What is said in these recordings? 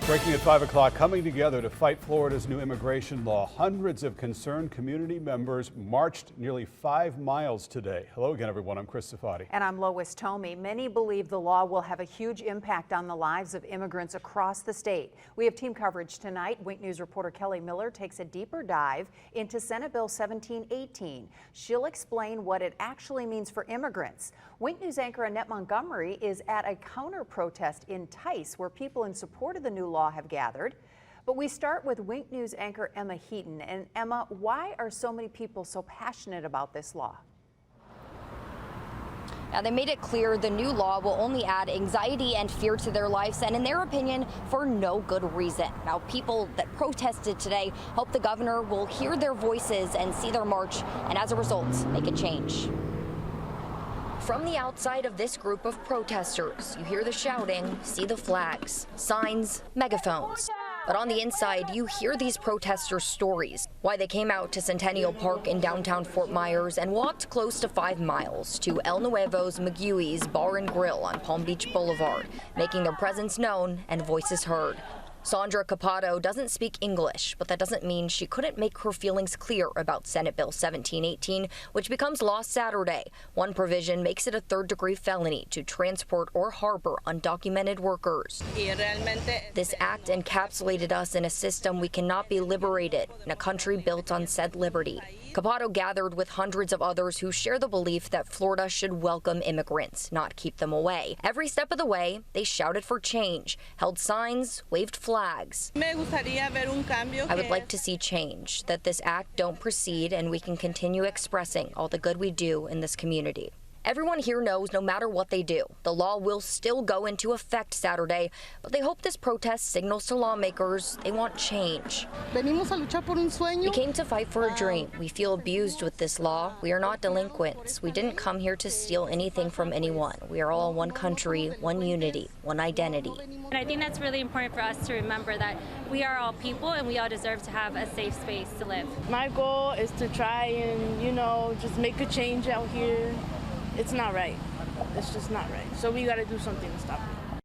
Breaking at 5 o'clock, coming together to fight Florida's new immigration law. Hundreds of concerned community members marched nearly 5 miles today. Hello again, everyone. I'm Chris Safati. And I'm Lois Tomey. Many believe the law will have a huge impact on the lives of immigrants across the state. We have team coverage tonight. Wink News reporter Kelly Miller takes a deeper dive into Senate Bill 1718. She'll explain what it actually means for immigrants. Wink News anchor Annette Montgomery is at a counter-protest in Tice, where people in support of the new law have gathered. But we start with Wink News anchor Emma Heaton. And Emma, why are so many people so passionate about this law? Now, they made it clear the new law will only add anxiety and fear to their lives, and in their opinion, for no good reason. Now, people that protested today hope the governor will hear their voices and see their march, and as a result, make a change. From the outside of this group of protesters, you hear the shouting, see the flags, signs, megaphones. But on the inside, you hear these protesters' stories, why they came out to Centennial Park in downtown Fort Myers and walked close to 5 miles to El Nuevo Maguey's Bar and Grill on Palm Beach Boulevard, making their presence known and voices heard. Sandra Capado doesn't speak English, but that doesn't mean she couldn't make her feelings clear about Senate Bill 1718, which becomes law Saturday. One provision makes it a third-degree felony to transport or harbor undocumented workers. This act encapsulated us in a system we cannot be liberated, in a country built on said liberty. Capado gathered with hundreds of others who share the belief that Florida should welcome immigrants, not keep them away. Every step of the way, they shouted for change, held signs, waved flags. I would like to see change, that this act don't proceed and we can continue expressing all the good we do in this community. Everyone here knows no matter what they do, the law will still go into effect Saturday, but they hope this protest signals to lawmakers they want change. We came to fight for a dream. We feel abused with this law. We are not delinquents. We didn't come here to steal anything from anyone. We are all one country, one unity, one identity. And I think that's really important for us to remember that we are all people and we all deserve to have a safe space to live. My goal is to try and, just make a change out here. It's not right. It's just not right. So we got to do something to stop it.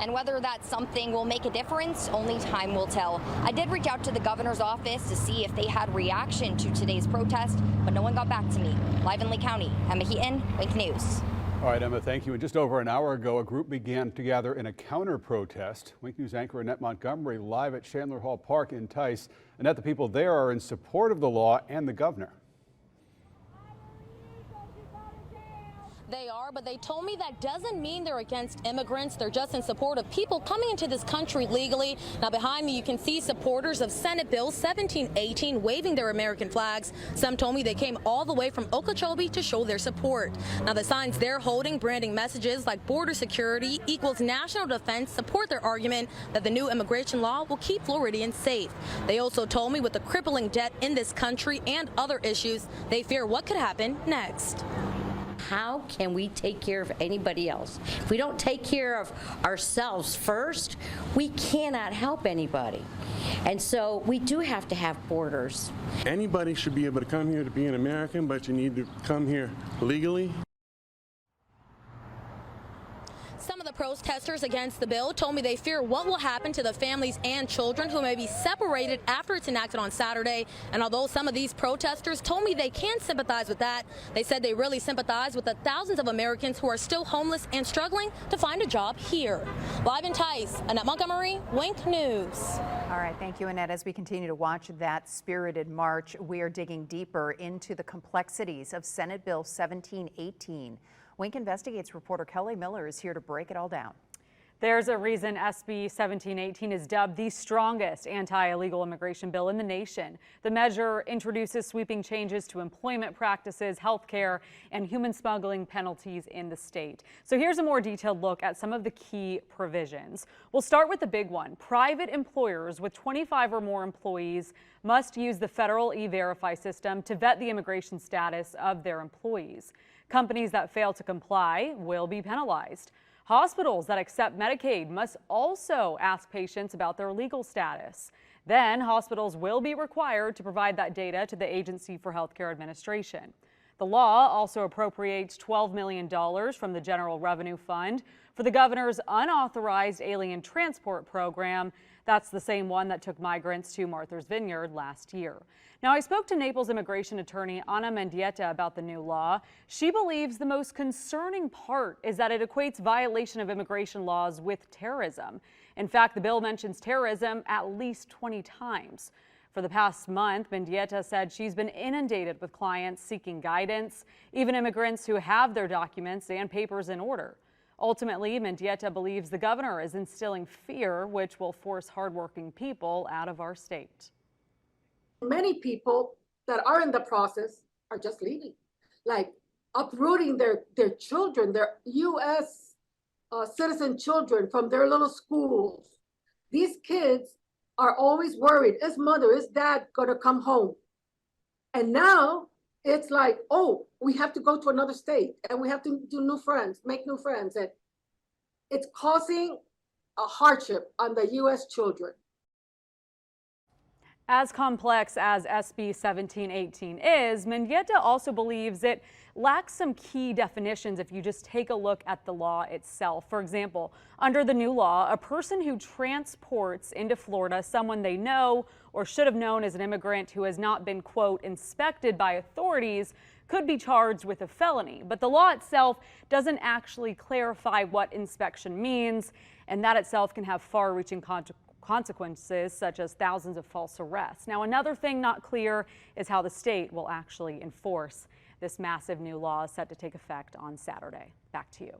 And whether that something will make a difference, only time will tell. I did reach out to the governor's office to see if they had reaction to today's protest, but no one got back to me. Live in Lee County, Emma Heaton, Wink News. All right, Emma, thank you. And just over an hour ago, a group began to gather in a counter-protest. Wink News anchor Annette Montgomery live at Chandler Hall Park in Tice. Annette, the people there are in support of the law and the governor. They are, but they told me that doesn't mean they're against immigrants. They're just in support of people coming into this country legally. Now, behind me, you can see supporters of Senate Bill 1718 waving their American flags. Some told me they came all the way from Okeechobee to show their support. Now, the signs they're holding, branding messages like border security equals national defense, support their argument that the new immigration law will keep Floridians safe. They also told me with the crippling debt in this country and other issues, they fear what could happen next. How can we take care of anybody else? If we don't take care of ourselves first, we cannot help anybody. And so we do have to have borders. Anybody should be able to come here to be an American, but you need to come here legally. Some of the protesters against the bill told me they fear what will happen to the families and children who may be separated after it's enacted on Saturday. And although some of these protesters told me they can sympathize with that, they said they really sympathize with the thousands of Americans who are still homeless and struggling to find a job here. Live in Tice, Annette Montgomery, Wink News. All right, thank you, Annette. As we continue to watch that spirited march, we are digging deeper into the complexities of Senate Bill 1718. Wink Investigates reporter Kelly Miller is here to break it all down. There's a reason SB 1718 is dubbed the strongest anti-illegal immigration bill in the nation. The measure introduces sweeping changes to employment practices, health care, and human smuggling penalties in the state. So here's a more detailed look at some of the key provisions. We'll start with the big one. Private employers with 25 or more employees must use the federal E-Verify system to vet the immigration status of their employees. Companies that fail to comply will be penalized. Hospitals that accept Medicaid must also ask patients about their legal status. Then hospitals will be required to provide that data to the Agency for Healthcare Administration. The law also appropriates $12 million from the General Revenue Fund for the governor's unauthorized alien transport program. That's the same one that took migrants to Martha's Vineyard last year. Now, I spoke to Naples immigration attorney Ana Mendieta about the new law. She believes the most concerning part is that it equates violation of immigration laws with terrorism. In fact, the bill mentions terrorism at least 20 times. For the past month, Mendieta said she's been inundated with clients seeking guidance, even immigrants who have their documents and papers in order. Ultimately, Mendieta believes the governor is instilling fear, which will force hardworking people out of our state. Many people that are in the process are just leaving, like uprooting their children, their U.S. Citizen children from their little schools. These kids are always worried, is mother, is dad gonna come home? And now it's like, oh, we have to go to another state and we have to do new friends, make new friends. And it's causing a hardship on the U.S. children. As complex as SB 1718 is, Mendieta also believes it lacks some key definitions if you just take a look at the law itself. For example, under the new law, a person who transports into Florida someone they know or should have known as an immigrant who has not been, quote, inspected by authorities could be charged with a felony. But the law itself doesn't actually clarify what inspection means, and that itself can have far-reaching consequences, such as thousands of false arrests. Now, another thing not clear is how the state will actually enforce this massive new law set to take effect on Saturday. Back to you.